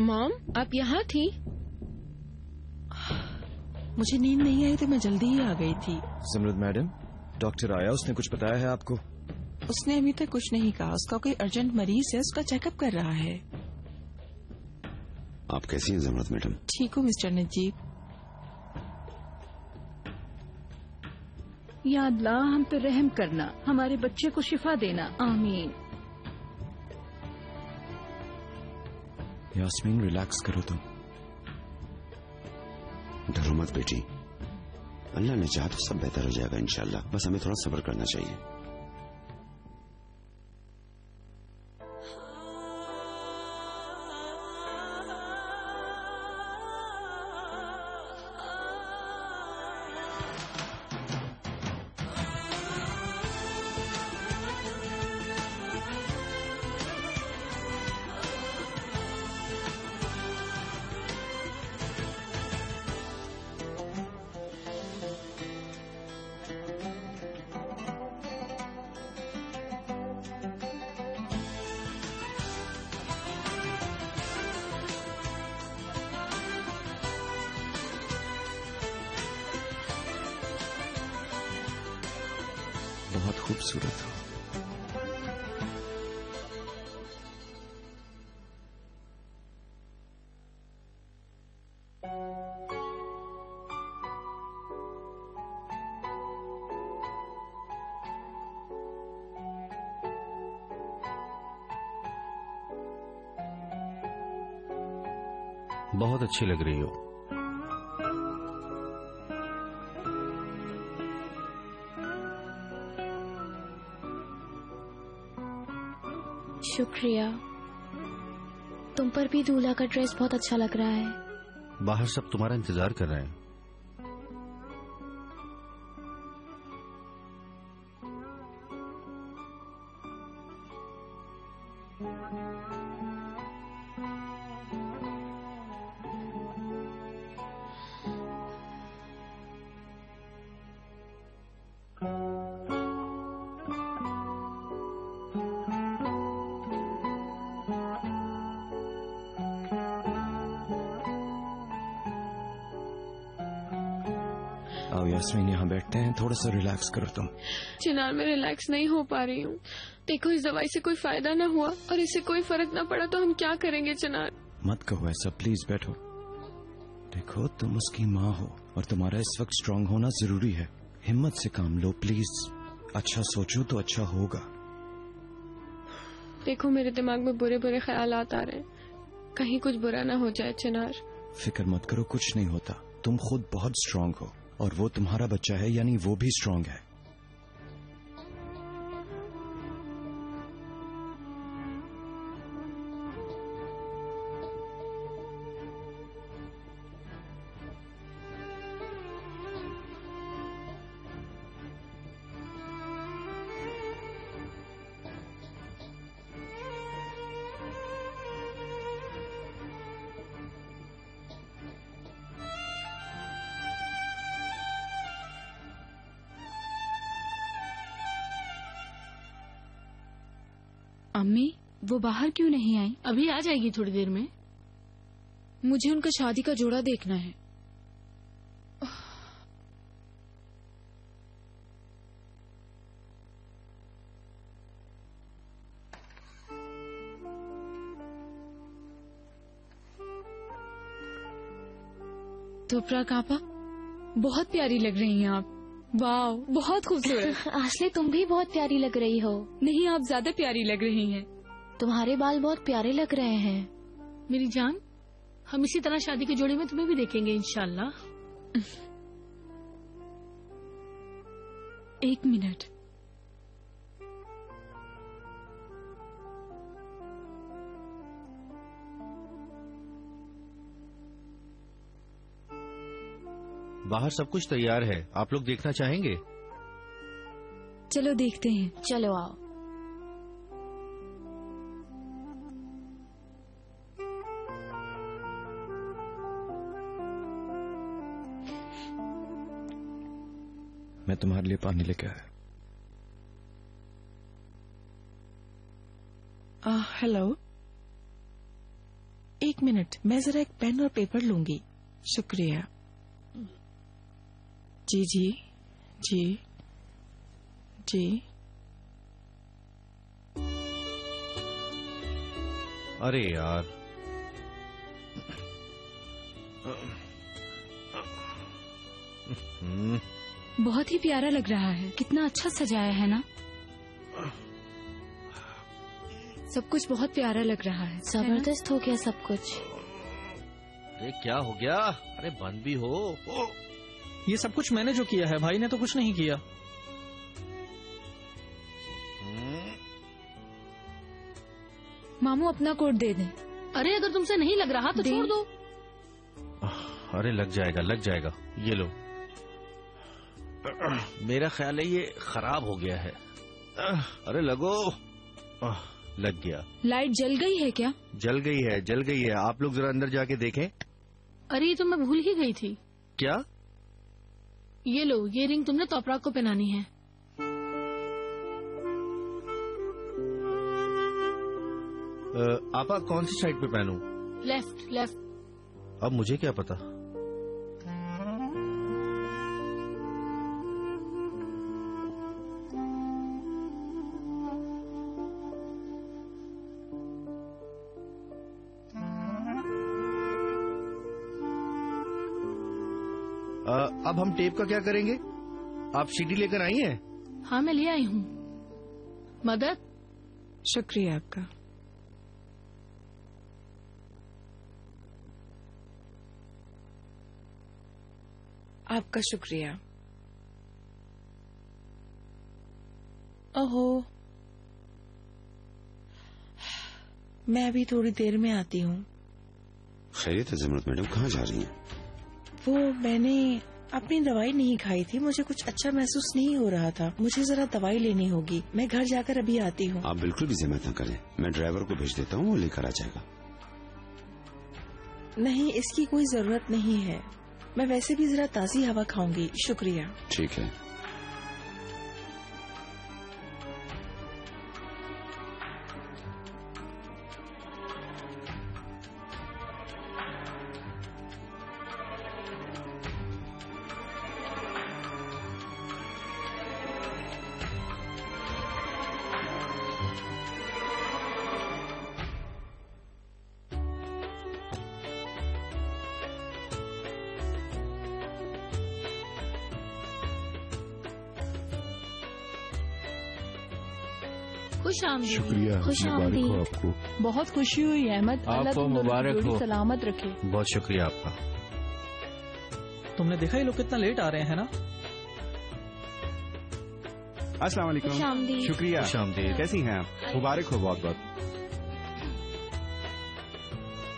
Mom, आप यहाँ थी? मुझे नींद नहीं आई तो मैं जल्दी ही आ गई थी। ज़मरुद मैडम, डॉक्टर आया, उसने कुछ बताया है आपको? उसने अभी तक कुछ नहीं कहा। उसका कोई अर्जेंट मरीज है, उसका चेकअप कर रहा है। आप कैसी हैं ज़मरुद मैडम? ठीक हूँ मिस्टर नजीब। या अल्लाह, हम पे रहम करना, हमारे बच्चे को शिफा देना, आमीन। यास्मीन, रिलैक्स करो तुम। डरो मत बेटी, अल्लाह ने चाहा तो सब बेहतर हो जाएगा इंशाल्लाह। बस हमें थोड़ा सब्र करना चाहिए। बहुत खूबसूरत हो। बहुत अच्छी लग रही हो। शुक्रिया। तुम पर भी दूल्हा का ड्रेस बहुत अच्छा लग रहा है। बाहर सब तुम्हारा इंतजार कर रहे हैं। आओ यास्मीन, यहाँ बैठते हैं, थोड़ा सा रिलैक्स करो तुम। चिनार, मैं रिलैक्स नहीं हो पा रही हूँ। देखो, इस दवाई से कोई फायदा न हुआ और इससे कोई फर्क न पड़ा तो हम क्या करेंगे चिनार? मत कहो ऐसा, प्लीज बैठो। देखो, तुम उसकी माँ हो और तुम्हारा इस वक्त स्ट्रांग होना जरूरी है। हिम्मत से काम लो प्लीज। अच्छा सोचो तो अच्छा होगा। देखो, मेरे दिमाग में बुरे बुरे ख्यालात आ रहे हैं, कहीं कुछ बुरा ना हो जाए चिनार। फिक्र मत करो, कुछ नहीं होता। तुम खुद बहुत स्ट्रांग हो और वो तुम्हारा बच्चा है, यानी वो भी स्ट्रांग है। अम्मी, वो बाहर क्यों नहीं आई? अभी आ जाएगी थोड़ी देर में। मुझे उनका शादी का जोड़ा देखना है। तुपरा कापा, बहुत प्यारी लग रही हैं आप। वाह, बहुत खूबसूरत। आसले, तुम भी बहुत प्यारी लग रही हो। नहीं, आप ज्यादा प्यारी लग रही हैं। तुम्हारे बाल बहुत प्यारे लग रहे हैं। मेरी जान, हम इसी तरह शादी के जोड़े में तुम्हें भी देखेंगे इंशाल्लाह। एक मिनट। बाहर सब कुछ तैयार है, आप लोग देखना चाहेंगे? चलो देखते हैं। चलो आओ। मैं तुम्हारे लिए पानी लेके आया। हेलो। एक मिनट, मैं जरा एक पेन और पेपर लूंगी। शुक्रिया। जी जी जी जी। अरे यार, बहुत ही प्यारा लग रहा है। कितना अच्छा सजाया है ना। सब कुछ बहुत प्यारा लग रहा है। जबरदस्त हो गया सब कुछ। अरे क्या हो गया? अरे बंद भी हो। ये सब कुछ मैंने जो किया है, भाई ने तो कुछ नहीं किया। मामू अपना कोट दे दें। अरे अगर तुमसे नहीं लग रहा तो छोड़ दो। अरे लग जाएगा, लग जाएगा। ये लो। मेरा ख्याल है ये खराब हो गया है। अरे लगो। लग गया। लाइट जल गई है क्या? जल गई है, जल गई है। आप लोग जरा अंदर जाके देखें। अरे ये तो मैं भूल ही गई थी। क्या? ये लो, ये रिंग तुमने तोपरा को पहनानी है। आपा कौन सी साइड पे पहनूं? Left left. अब मुझे क्या पता। अब हम टेप का क्या करेंगे? आप सीडी लेकर आई हैं? हाँ मैं ले आई हूँ। मदद। शुक्रिया आपका। आपका शुक्रिया। ओहो, मैं अभी थोड़ी देर में आती हूँ। खैरियत है ज़मरुद मैडम, कहाँ जा रही हैं? वो मैंने अपनी दवाई नहीं खाई थी, मुझे कुछ अच्छा महसूस नहीं हो रहा था। मुझे जरा दवाई लेनी होगी। मैं घर जाकर अभी आती हूँ। आप बिल्कुल भी ज़हमत न करें, मैं ड्राइवर को भेज देता हूँ, वो लेकर आ जाएगा। नहीं, इसकी कोई जरूरत नहीं है। मैं वैसे भी जरा ताज़ी हवा खाऊंगी। शुक्रिया। ठीक है। शुक्रिया, मुबारक हो आपको। बहुत खुशी हुई अहमद। आपको मुबारक हो। सलामत रखे। बहुत शुक्रिया आपका। तुमने देखा ये लोग कितना लेट आ रहे हैं ना। अस्सलाम वालेकुम। शुक्रिया। कैसी हैं आप? मुबारक हो बहुत बहुत।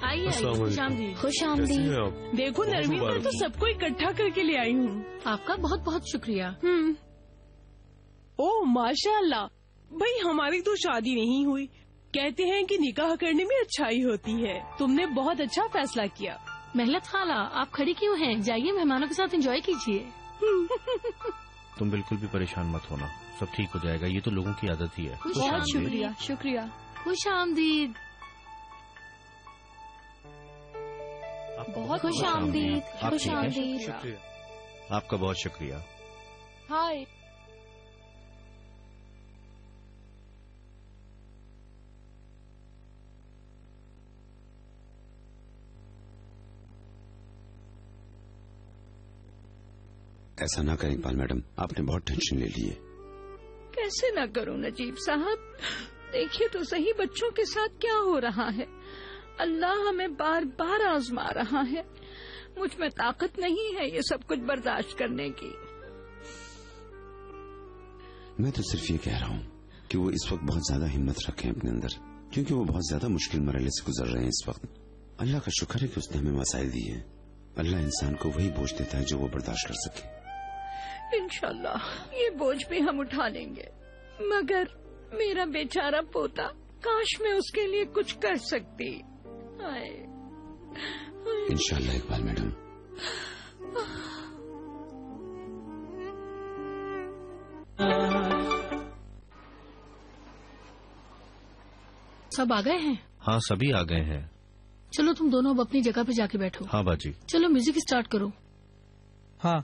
आइए खुश आमदीद। देखो नरमीन, मैं तो सबको इकट्ठा करके ले आई हूँ। आपका बहुत बहुत शुक्रिया। ओह माशाअल्लाह। भाई हमारी तो शादी नहीं हुई, कहते हैं कि निकाह करने में अच्छाई होती है। तुमने बहुत अच्छा फैसला किया। मेहलत खाला, आप खड़ी क्यों हैं? जाइए मेहमानों के साथ एंजॉय कीजिए। तुम बिल्कुल भी परेशान मत होना, सब ठीक हो जाएगा। ये तो लोगों की आदत ही है। बहुत शुक्रिया। शुक्रिया। खुश आमदीद। बहुत खुश आमदीद। खुश आमदीद। आपका बहुत शुक्रिया। हाय। ऐसा ना करें इकबाल मैडम, आपने बहुत टेंशन ले ली है। कैसे ना करूं नजीब साहब, देखिए तो सही बच्चों के साथ क्या हो रहा है। अल्लाह हमें बार बार आजमा रहा है। मुझ में ताकत नहीं है ये सब कुछ बर्दाश्त करने की। मैं तो सिर्फ ये कह रहा हूँ कि वो इस वक्त बहुत ज्यादा हिम्मत रखें अपने अंदर, क्योंकि वो बहुत ज्यादा मुश्किल मरहले से गुजर रहे हैं इस वक्त। अल्लाह का शुक्र है कि उसने हमें मसाइल दिए हैं। अल्लाह इंसान को वही बोझ देता है जो वो बर्दाश्त कर सके। इंशाल्लाह ये बोझ भी हम उठा लेंगे, मगर मेरा बेचारा पोता, काश मैं उसके लिए कुछ कर सकती। इंशाल्लाह इकबाल मैडम। सब आ गए हैं? हाँ सभी आ गए हैं। चलो तुम दोनों अब अपनी जगह पे जाके बैठो। हाँ बाजी। चलो म्यूजिक स्टार्ट करो। हाँ।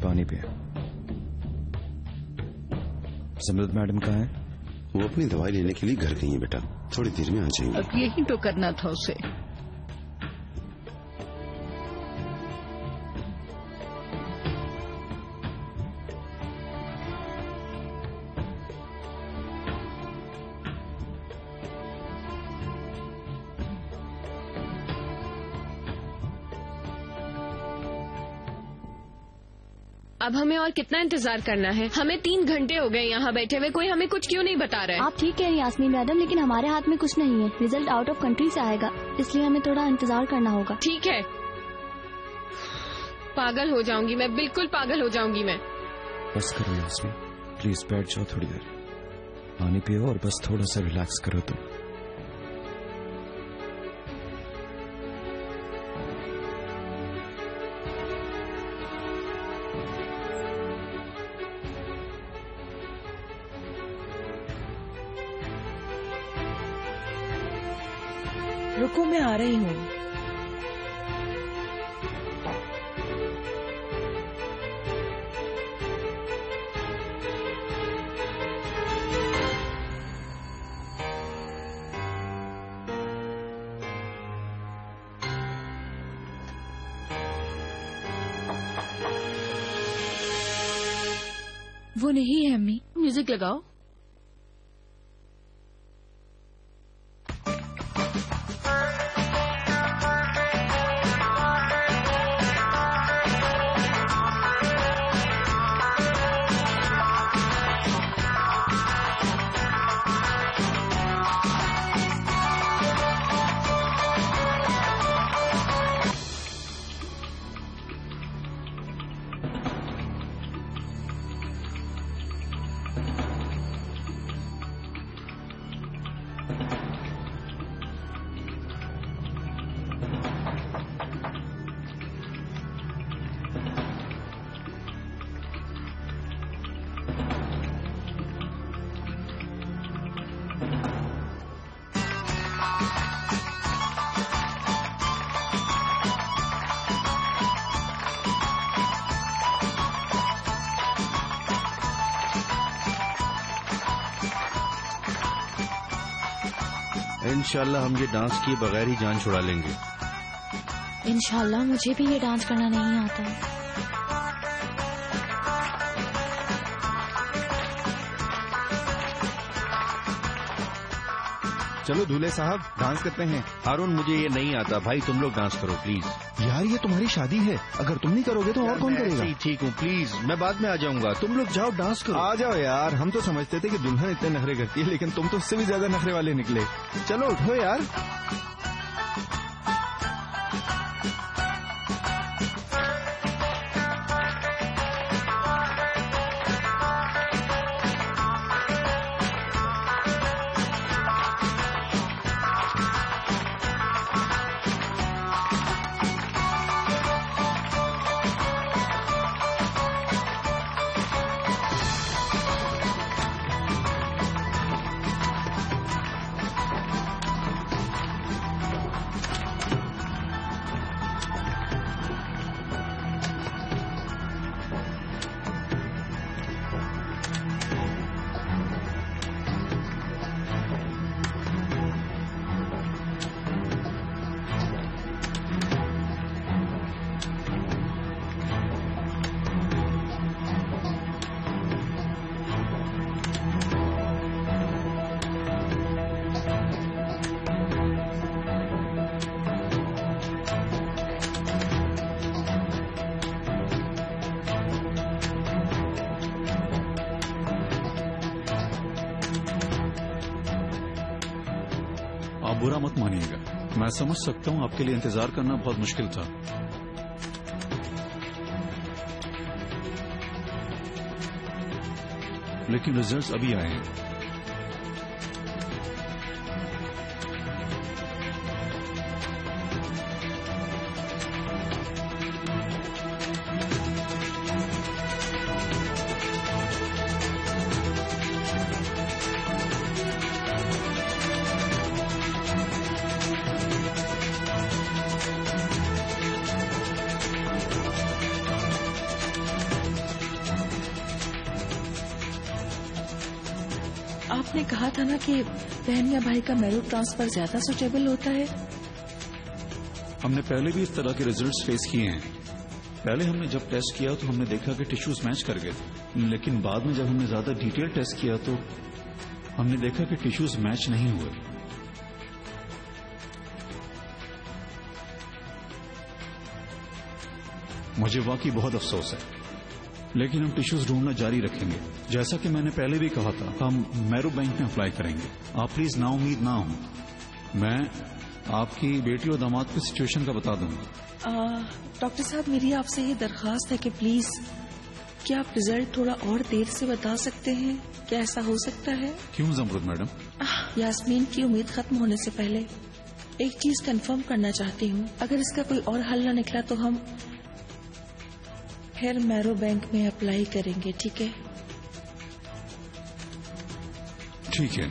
पानी पिया। सिमरत मैडम कहाँ है? वो अपनी दवाई लेने के लिए घर गई है बेटा, थोड़ी देर में आ जाएंगी। अब यही तो करना था उसे। अब हमें और कितना इंतजार करना है? हमें 3 घंटे हो गए यहाँ बैठे हुए, कोई हमें कुछ क्यों नहीं बता रहा है? आप ठीक कह रही हैं यास्मीन मैडम, लेकिन हमारे हाथ में कुछ नहीं है। रिजल्ट आउट ऑफ कंट्री से आएगा, इसलिए हमें थोड़ा इंतजार करना होगा। ठीक है, पागल हो जाऊंगी मैं, बिल्कुल पागल हो जाऊंगी मैं। बस करो यास्मीन, प्लीज बैठ जाओ थोड़ी देर, पानी पियो और बस थोड़ा सा रिलैक्स करो तुम। रुको, मैं आ रही हूँ। वो नहीं है अम्मी। म्यूजिक लगाओ। इंशाल्लाह हम ये डांस किए बगैर ही जान छुड़ा लेंगे। इंशाल्लाह मुझे भी ये डांस करना नहीं आता। चलो दूल्हे साहब डांस करते हैं। हारून मुझे ये नहीं आता भाई, तुम लोग डांस करो प्लीज। यार ये तुम्हारी शादी है, अगर तुम नहीं करोगे तो और कौन करेगा? ठीक हूँ, प्लीज मैं बाद में आ जाऊंगा, तुम लोग जाओ डांस करो। आ जाओ यार, हम तो समझते थे कि दुल्हन इतने नखरे करती है, लेकिन तुम तो उससे भी ज्यादा नखरे वाले निकले। चलो उठो यार। बुरा मत मानिएगा, मैं समझ सकता हूँ आपके लिए इंतजार करना बहुत मुश्किल था। लेकिन रिजल्ट्स अभी आए हैं। आपने कहा था ना कि बहन या भाई का मैरो ट्रांसफर ज्यादा सुटेबल होता है। हमने पहले भी इस तरह के रिजल्ट्स फेस किए हैं। पहले हमने जब टेस्ट किया तो हमने देखा कि टिश्यूज मैच कर गए थे, लेकिन बाद में जब हमने ज्यादा डिटेल टेस्ट किया तो हमने देखा कि टिश्यूज मैच नहीं हुए। मुझे वाकई बहुत अफसोस है, लेकिन हम टिश्यूज ढूंढना जारी रखेंगे। जैसा कि मैंने पहले भी कहा था, हम मैरो बैंक में अप्लाई करेंगे। आप प्लीज नाउम्मीद ना हो। मैं आपकी बेटी और दामाद की सिचुएशन का बता दूंगा। डॉक्टर साहब, मेरी आपसे ये दरखास्त है कि प्लीज क्या आप रिजल्ट थोड़ा और देर से बता सकते हैं? क्या ऐसा हो सकता है? क्यों जमरुद मैडम? यास्मीन की उम्मीद खत्म होने से पहले एक चीज कंफर्म करना चाहती हूँ। अगर इसका कोई और हल न निकला तो हम फिर मैरो बैंक में अप्लाई करेंगे, ठीक है? ठीक है।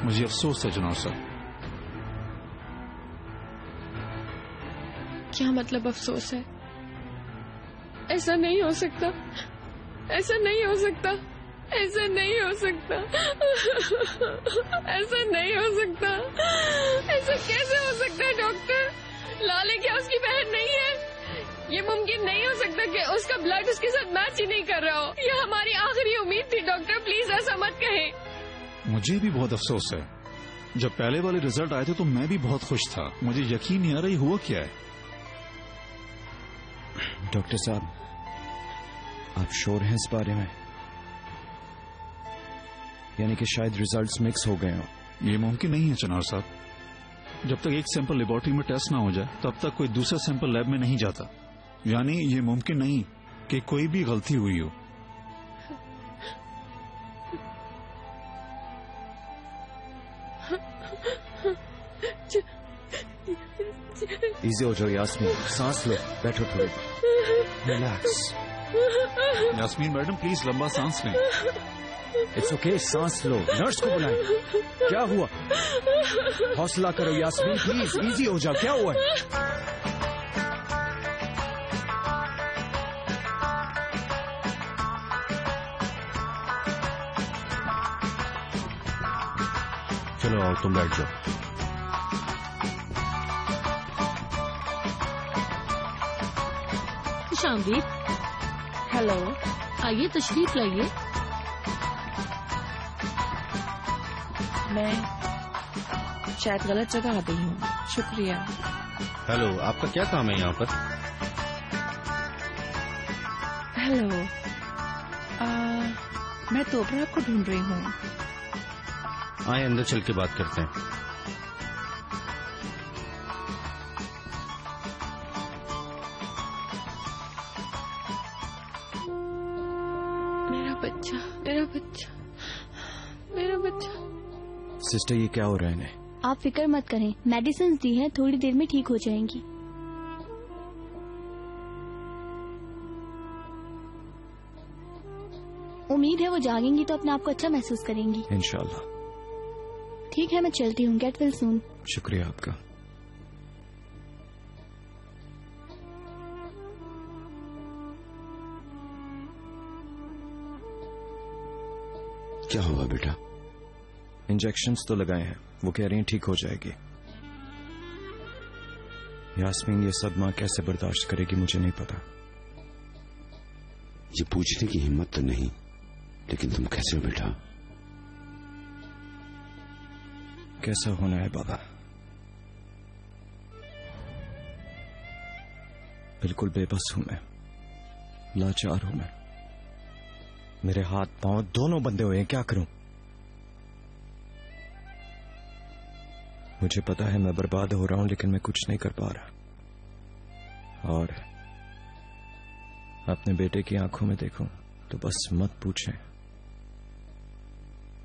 मुझे अफसोस है जनाब साहब। क्या मतलब अफसोस है? ऐसा नहीं हो सकता, ऐसा नहीं हो सकता, ऐसा नहीं हो सकता, ऐसा नहीं हो सकता। ऐसा कैसे हो सकता है डॉक्टर? लाले क्या उसकी बहन नहीं है? ये मुमकिन नहीं हो सकता कि उसका ब्लड उसके साथ मैच ही नहीं कर रहा हो। ये हमारी आखिरी उम्मीद थी डॉक्टर, प्लीज ऐसा मत कहें। मुझे भी बहुत अफसोस है। जब पहले वाले रिजल्ट आए थे तो मैं भी बहुत खुश था। मुझे यकीन नहीं आ रहा हुआ क्या है। डॉक्टर साहब, आप श्योर हैं इस बारे में? यानी कि शायद रिजल्ट्स मिक्स हो गए हो। ये मुमकिन नहीं है चनार साहब। जब तक एक सैंपल लेबोरेटरी में टेस्ट ना हो जाए तब तक कोई दूसरा सैंपल लैब में नहीं जाता। यानी ये मुमकिन नहीं कि कोई भी गलती हुई हो। इजी हो जाओ यास्मीन, सांस लो, बैठो थोड़ी, रिलैक्स। यास्मीन मैडम प्लीज लंबा सांस लें। इट्स ओके, सांस लो। नर्स को बुलाएं। क्या हुआ? हौसला करो यास्मीन, प्लीज इजी हो जाओ। क्या हुआ है? चलो आओ, तुम बैठ जाओ। शामदीद, हेलो, आइए तशरीफ लाइए। मैं शायद गलत जगह आ गई हूँ। शुक्रिया। हेलो, आपका क्या काम है यहाँ पर? हेलो, मैं तोबरा को ढूंढ रही हूँ। आए अंदर चल के बात करते हैं। मेरा बच्चा, मेरा बच्चा, मेरा बच्चा। सिस्टर, ये क्या हो रहा है इन्हें? आप फिक्र मत करें, मेडिसिन दी है, थोड़ी देर में ठीक हो जाएंगी। उम्मीद है वो जागेंगी तो अपने आप को अच्छा महसूस करेंगी। इंशाल्लाह। ठीक है, मैं चलती हूँ। Get well soon. शुक्रिया आपका। क्या हुआ बेटा? इंजेक्शंस तो लगाए हैं, वो कह रही हैं ठीक हो जाएगी। यास्मीन ये सदमा कैसे बर्दाश्त करेगी मुझे नहीं पता। ये पूछने की हिम्मत तो नहीं, लेकिन तुम कैसे हो बेटा? कैसा होना है बाबा, बिल्कुल बेबस हूं मैं, लाचार हूं मैं। मेरे हाथ पांव दोनों बंधे हुए हैं, क्या करूं? मुझे पता है मैं बर्बाद हो रहा हूं, लेकिन मैं कुछ नहीं कर पा रहा। और अपने बेटे की आंखों में देखूं तो बस मत पूछें।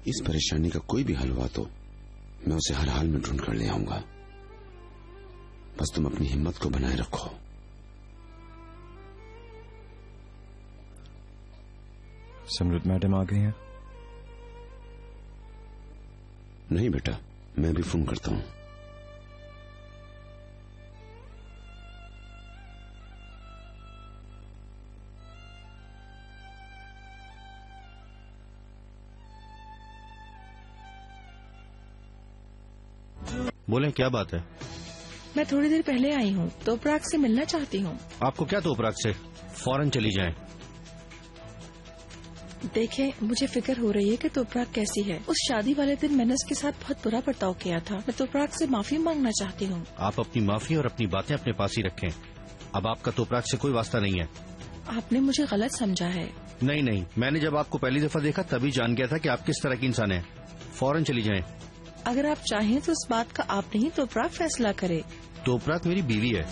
इस परेशानी का कोई भी हल हुआ तो मैं उसे हर हाल में ढूंढ कर ले आऊंगा। बस तुम अपनी हिम्मत को बनाए रखो। समृद्ध मैडम आ गई हैं? नहीं बेटा, मैं भी फोन करता हूं। बोले, क्या बात है? मैं थोड़ी देर पहले आई हूँ, तोपराग से मिलना चाहती हूँ। आपको क्या तोपराग से? फौरन चली जाएं। देखें, मुझे फिक्र हो रही है कि तोपराग कैसी है। उस शादी वाले दिन मैंने उसके साथ बहुत बुरा बर्ताव किया था। मैं तोपराग से माफी मांगना चाहती हूँ। आप अपनी माफी और अपनी बातें अपने पास ही रखें। अब आपका तोपराग से कोई वास्ता नहीं है। आपने मुझे गलत समझा है। नहीं नहीं, मैंने जब आपको पहली दफा देखा तभी जान गया था कि आप किस तरह की इंसान हैं। फौरन चली जाएं। अगर आप चाहें तो इस बात का आप नहीं तोपराग फैसला करे। तोपराग मेरी बीवी है।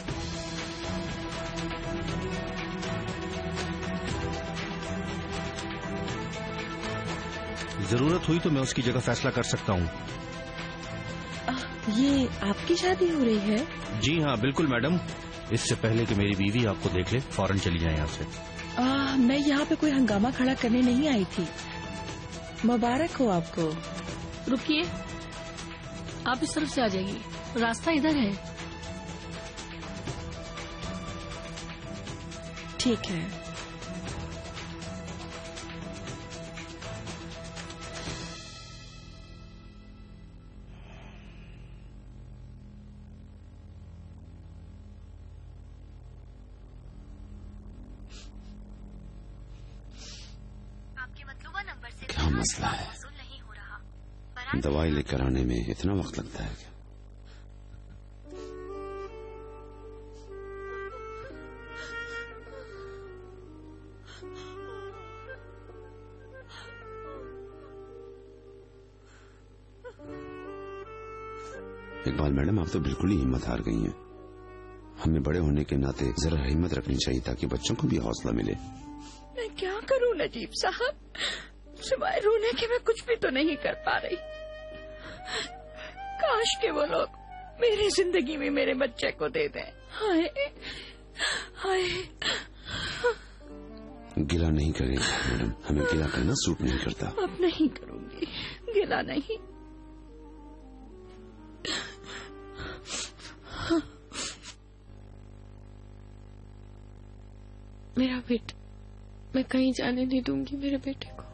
जरूरत हुई तो मैं उसकी जगह फैसला कर सकता हूँ। ये आपकी शादी हो रही है? जी हाँ बिल्कुल मैडम। इससे पहले कि मेरी बीवी आपको देख ले, फौरन चली जाए यहाँ से। मैं यहाँ पे कोई हंगामा खड़ा करने नहीं आई थी। मुबारक हो आपको। रुकिए, आप इस तरफ से आ जाइए, रास्ता इधर है। ठीक है। क्या मसला है? दवाई लेकर आने में इतना वक्त लगता है क्या? इकबाल मैडम, आप तो बिल्कुल ही हिम्मत हार गई हैं। हमें बड़े होने के नाते जरा हिम्मत रखनी चाहिए ताकि बच्चों को भी हौसला मिले। मैं क्या करूं नजीब साहब, सिवाय रोने के मैं कुछ भी तो नहीं कर पा रही। काश के वो लोग मेरी जिंदगी में मेरे बच्चे को दे दें। हाय हाय। गिला नहीं करेगा मैडम, हमें गिला करना सूट नहीं करता। अब नहीं करूंगी, गिला नहीं। मेरा बेटा, मैं कहीं जाने नहीं दूंगी मेरे बेटे को।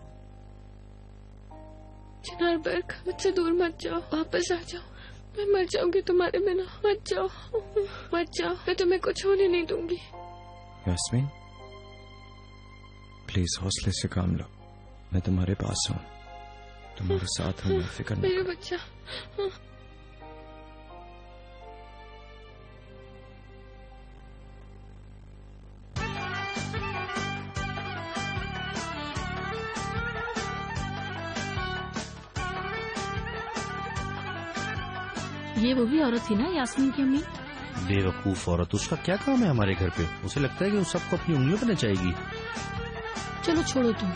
चिनार बर्ग, मुझसे दूर मत जाओ, वापस आ जाओ। मैं मर जाऊंगी तुम्हारे बिना। मत जाओ, मत जाओ, मैं तुम्हें कुछ होने नहीं दूंगी। यास्मीन, प्लीज हौसले से काम लो। मैं तुम्हारे पास हूँ, तुम्हारे साथ हूँ, फिक्र मत मेरे करो। बच्चा। ये वो भी औरत थी ना, यास्मीन की अम्मी? बेवकूफ औरत, उसका क्या काम है हमारे घर पे? उसे लगता है कि वो सबको अपनी उंगलियों पर नचाएगी। चलो छोड़ो तुम।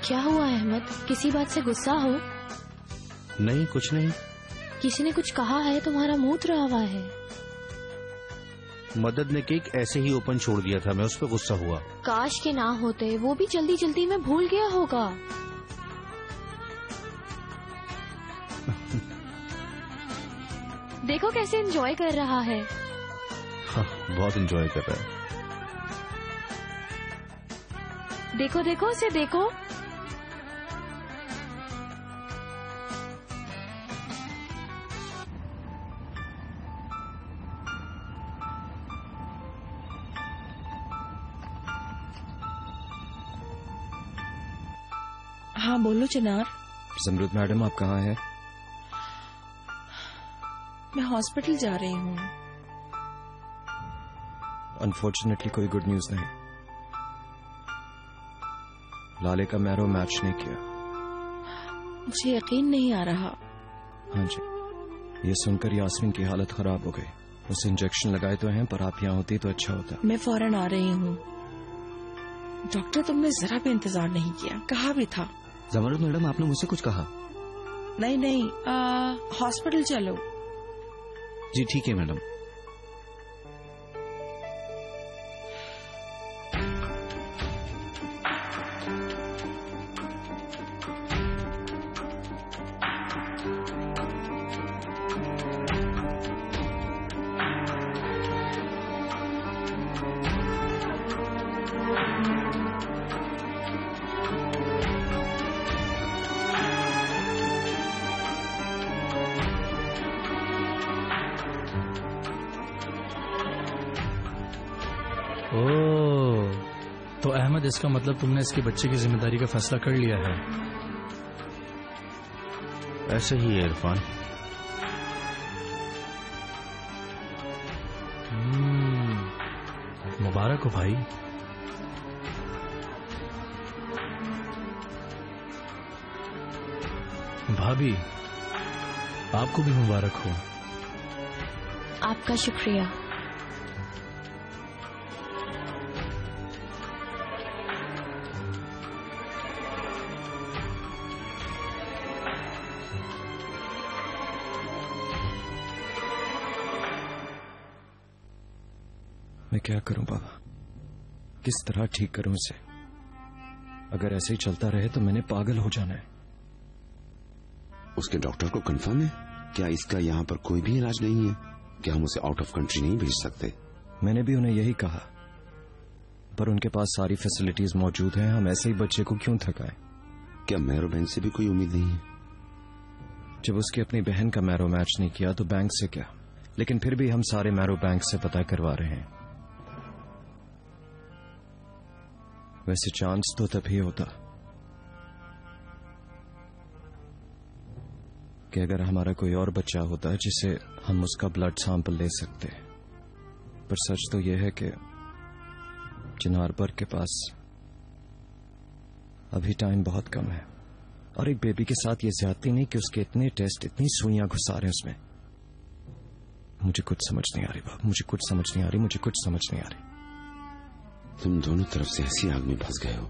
क्या हुआ अहमद, किसी बात से गुस्सा हो? नहीं, कुछ नहीं। किसी ने कुछ कहा है? तुम्हारा मुंह उतरा हुआ है। मदद ने केक ऐसे ही ओपन छोड़ दिया था, मैं उस पर गुस्सा हुआ। काश के ना होते, वो भी जल्दी जल्दी में भूल गया होगा। देखो कैसे एंजॉय कर रहा है। हाँ, बहुत एंजॉय कर रहा है। देखो देखो उसे देखो। हाँ बोलो चिनार। जमरुद मैडम आप कहाँ हैं? मैं हॉस्पिटल जा रही हूँ। अनफॉर्चुनेटली कोई गुड न्यूज नहीं। लाले का मैरो मैच नहीं किया। मुझे यकीन नहीं आ रहा। हाँ जी, ये सुनकर यास्मीन की हालत खराब हो गई। उसे इंजेक्शन लगाए तो हैं, पर आप यहाँ होती तो अच्छा होता। मैं फौरन आ रही हूँ। डॉक्टर तुमने जरा भी इंतजार नहीं किया, कहा भी था। जमरुद मैडम आपने मुझसे कुछ कहा? नहीं नहीं, हॉस्पिटल चलो। जी ठीक है मैडम। ओह, तो अहमद इसका मतलब तुमने इसके बच्चे की जिम्मेदारी का फैसला कर लिया है। ऐसे ही है इरफान। मुबारक हो भाई। भाभी आपको भी मुबारक हो। आपका शुक्रिया। मैं क्या करूं बाबा, किस तरह ठीक करूं इसे? अगर ऐसे ही चलता रहे तो मैंने पागल हो जाना है। उसके डॉक्टर को कंफर्म है क्या इसका यहाँ पर कोई भी इलाज नहीं है? क्या हम उसे आउट ऑफ कंट्री नहीं भेज सकते? मैंने भी उन्हें यही कहा, पर उनके पास सारी फैसिलिटीज मौजूद हैं। हम ऐसे ही बच्चे को क्यों थकाएं? क्या मैरो बैंक से भी कोई उम्मीद नहीं है? जब उसकी अपनी बहन का मैरो मैच नहीं किया तो बैंक से क्या? लेकिन फिर भी हम सारे मैरो बैंक से पता करवा रहे हैं। वैसे चांस तो तभी होता कि अगर हमारा कोई और बच्चा होता जिसे हम उसका ब्लड सैंपल ले सकते। पर सच तो यह है कि चिनार पर के पास अभी टाइम बहुत कम है, और एक बेबी के साथ ये ज्यादती नहीं कि उसके इतने टेस्ट, इतनी सुइयां घुसा रहे हैं उसमें। मुझे कुछ समझ नहीं आ रही बाप, मुझे कुछ समझ नहीं आ रही, मुझे कुछ समझ नहीं आ रही। तुम दोनों तरफ से ऐसी आग में फंस गए हो,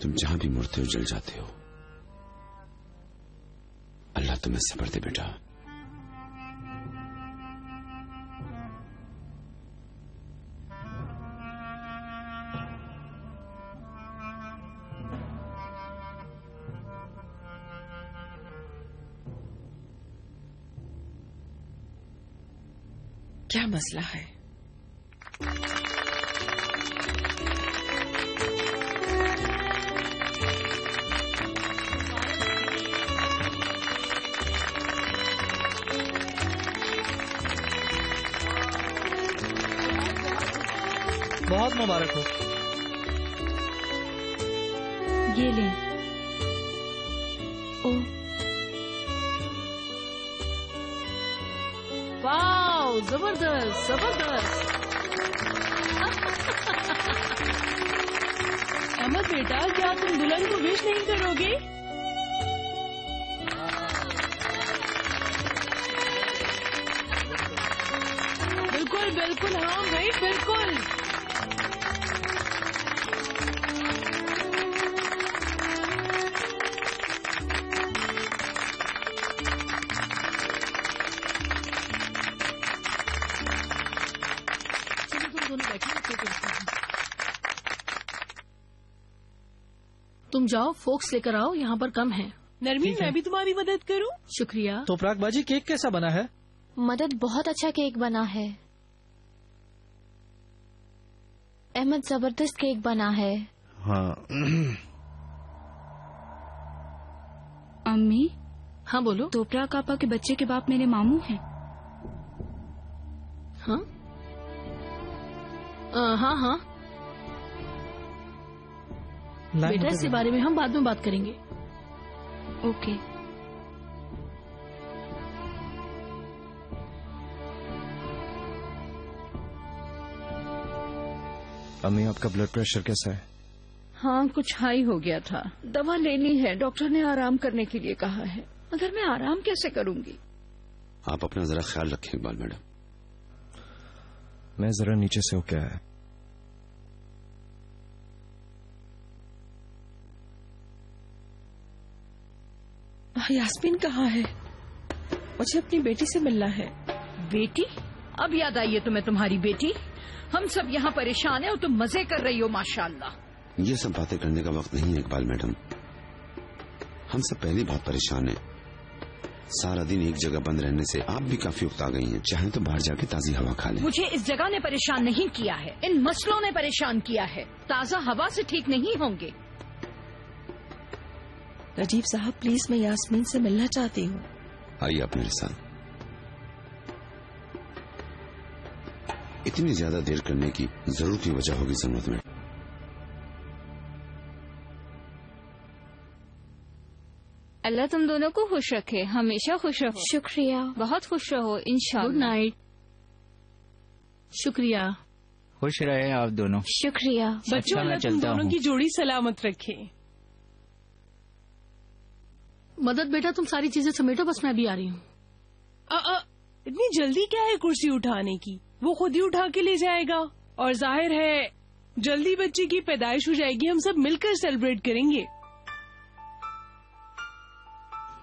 तुम जहां भी मुड़ते हो जल जाते हो। अल्लाह तुम्हें सब्र दे बेटा। क्या मसला है? बहुत मुबारक हो। ये ले। ओ वाओ, जबरदस्त जबरदस्त। अहमद बेटा, क्या तुम दुल्हन को विश नहीं करोगे? बिल्कुल बिल्कुल, हाँ भाई बिल्कुल। तुम जाओ, फोक्स लेकर आओ, यहाँ पर कम है। नरमीन, मैं भी तुम्हारी मदद करूं? शुक्रिया। तो पराग बाजी, केक कैसा बना है? मदद, बहुत अच्छा केक बना है। अहमद, जबरदस्त केक बना है। हाँ। अम्मी। हाँ बोलो। तोपरा कापा के बच्चे के बाप मेरे मामू हैं। हाँ हाँ हाँ बेटा, इसके बारे में हम बाद में बात करेंगे। ओके। अम्मी, आपका ब्लड प्रेशर कैसा है? हाँ, कुछ हाई हो गया था। दवा लेनी है, डॉक्टर ने आराम करने के लिए कहा है, मगर मैं आराम कैसे करूंगी? आप अपना जरा ख्याल रखें इकबाल मैडम। मैं जरा नीचे से होके आया। यास्मीन कहाँ है? मुझे अपनी बेटी से मिलना है। बेटी? अब याद आई है तुम्हें तुम्हारी बेटी? हम सब यहाँ परेशान हैं और तुम मजे कर रही हो माशाल्लाह। ये सब बातें करने का वक्त नहीं है इकबाल मैडम। हम सब पहले बहुत परेशान हैं। सारा दिन एक जगह बंद रहने से आप भी काफी उकता गई हैं। चाहे तो बाहर जाके ताजी हवा खा लें। मुझे इस जगह ने परेशान नहीं किया है, इन मसलों ने परेशान किया है। ताजा हवा से ठीक नहीं होंगे। रजीब साहब, प्लीज, मैं यास्मीन से मिलना चाहती हूँ। आइए आप मेरे साथ। इतनी ज्यादा देर करने की जरूरत की वजह होगी जरूरत में। अल्लाह तुम दोनों को खुश रखे, हमेशा खुश रहो। शुक्रिया। बहुत खुश रहो इंशाल्लाह। Good night. शुक्रिया। खुश रहे आप दोनों। शुक्रिया। बच्चों, अल्लाह तुम दोनों की जोड़ी सलामत रखे। मदद बेटा, तुम सारी चीजें समेटो, बस मैं भी आ रही हूँ। इतनी जल्दी क्या है कुर्सी उठाने की? वो खुद ही उठा के ले जाएगा और जाहिर है जल्दी बच्चे की पैदाइश हो जाएगी। हम सब मिलकर सेलिब्रेट करेंगे।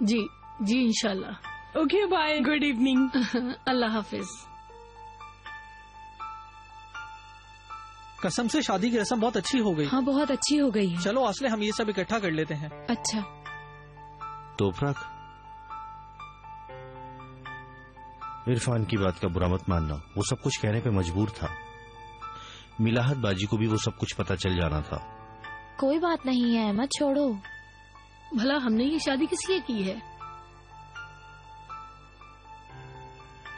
जी जी इंशाल्लाह। Okay, bye, good evening. अल्लाह हाफिज। कसम से शादी की रस्म बहुत अच्छी हो गई। हाँ, बहुत अच्छी हो गई है। चलो आसले, हम ये सब इकट्ठा कर लेते हैं। अच्छा। तोपराक, इरफान की बात का बुरा मत मानना। वो सब कुछ कहने पे मजबूर था। मिलाहत बाजी को भी वो सब कुछ पता चल जाना था। कोई बात नहीं है अहमद, छोड़ो। भला हमने ये शादी किस लिए की है?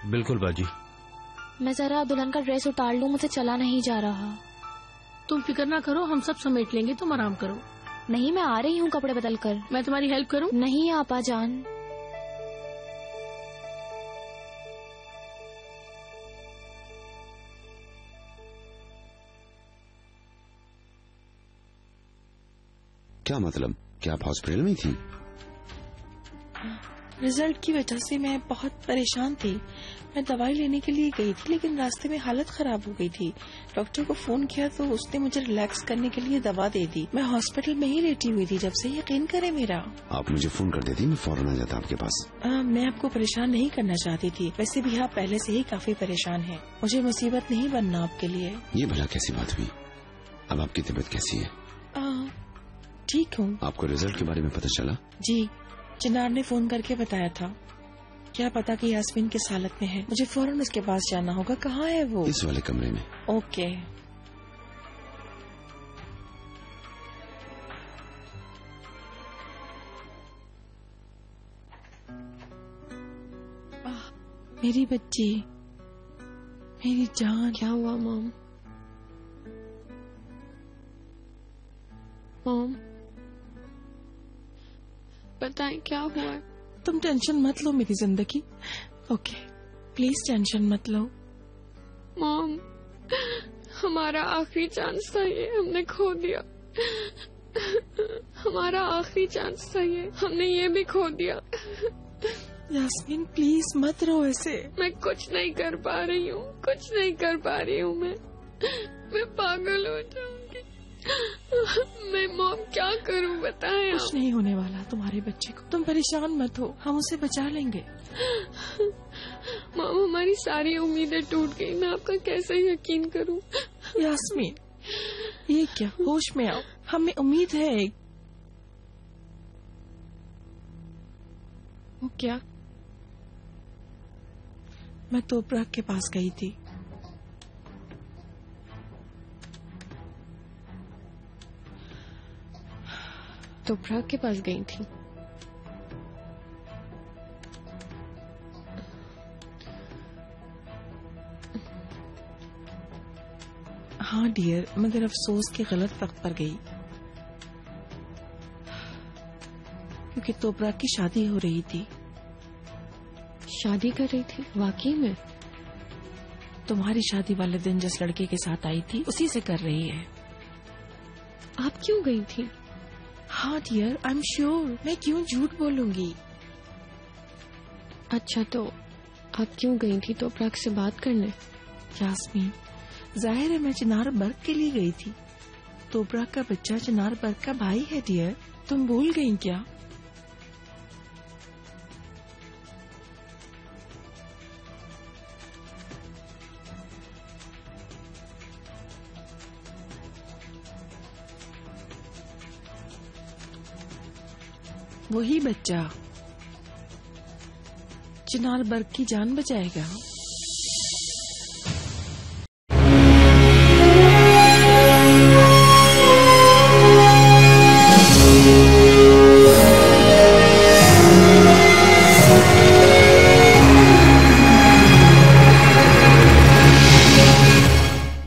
बिल्कुल बाजी। मैं जरा दुल्हन का ड्रेस उतार लूं, मुझे चला नहीं जा रहा। तुम फिक्र ना करो, हम सब समेट लेंगे, तुम आराम करो। नहीं, मैं आ रही हूँ कपड़े बदल कर। मैं तुम्हारी हेल्प करूँ? नहीं आपा जान। क्या मतलब? क्या आप हॉस्पिटल में थी? रिजल्ट की वजह से मैं बहुत परेशान थी। मैं दवाई लेने के लिए गई थी, लेकिन रास्ते में हालत खराब हो गई थी। डॉक्टर को फोन किया तो उसने मुझे रिलैक्स करने के लिए दवा दे दी। मैं हॉस्पिटल में ही लेटी हुई थी जब से, यकीन करें मेरा। आप मुझे फोन कर देती, मैं फौरन आ जाता आपके पास। मैं आपको परेशान नहीं करना चाहती थी। वैसे भी आप पहले से ही काफी परेशान हैं। मुझे मुसीबत नहीं बनना आपके लिए। ये भला कैसी बात हुई? अब आपकी तबीयत कैसी है? ठीक हूँ। आपको रिजल्ट के बारे में पता चला? जी, चिनार ने फोन करके बताया था। क्या पता कि यास्मीन किस हालत में है। मुझे फौरन उसके पास जाना होगा। कहाँ है वो? इस वाले कमरे में। ओके। मेरी बच्ची, मेरी जान। क्या हुआ मॉम? मॉम बताएं क्या हुआ है? तुम टेंशन मत लो मेरी जिंदगी। ओके, प्लीज टेंशन मत लो। मॉम, हमारा आखिरी चांस था ये, हमने खो दिया। हमारा आखिरी चांस था ये, हमने ये भी खो दिया। यास्मीन प्लीज मत रो ऐसे। मैं कुछ नहीं कर पा रही हूँ, कुछ नहीं कर पा रही हूँ। मैं पागल हो जाऊंगी। मैं मॉम क्या करूँ बताएं? कुछ नहीं होने वाला तुम्हारे बच्चे को, तुम परेशान मत हो, हम उसे बचा लेंगे। मॉम, हमारी सारी उम्मीदें टूट गई, मैं आपका कैसे यकीन करूँ? यास्मीन, ये क्या, होश में आओ। हमें उम्मीद है वो क्या? मैं तोपरा के पास गई थी। तोपरा के पास गई थी? हाँ डियर, मगर अफसोस के गलत वक्त पर गई, क्योंकि तोपरा की शादी हो रही थी। शादी कर रही थी? वाकई में? तुम्हारी शादी वाले दिन जिस लड़के के साथ आई थी उसी से कर रही है। आप क्यों गई थी? हाँ डियर, आई एम श्योर। मैं क्यों झूठ बोलूंगी? अच्छा, तो आप क्यों गई थी तोपरा से बात करने? यास्मीन, जाहिर है मैं चिनार बर्ग के लिए गई थी। तोपरा का बच्चा चिनार बर्ग का भाई है डियर, तुम भूल गई क्या? वही बच्चा चिनार बर्ग की जान बचाएगा।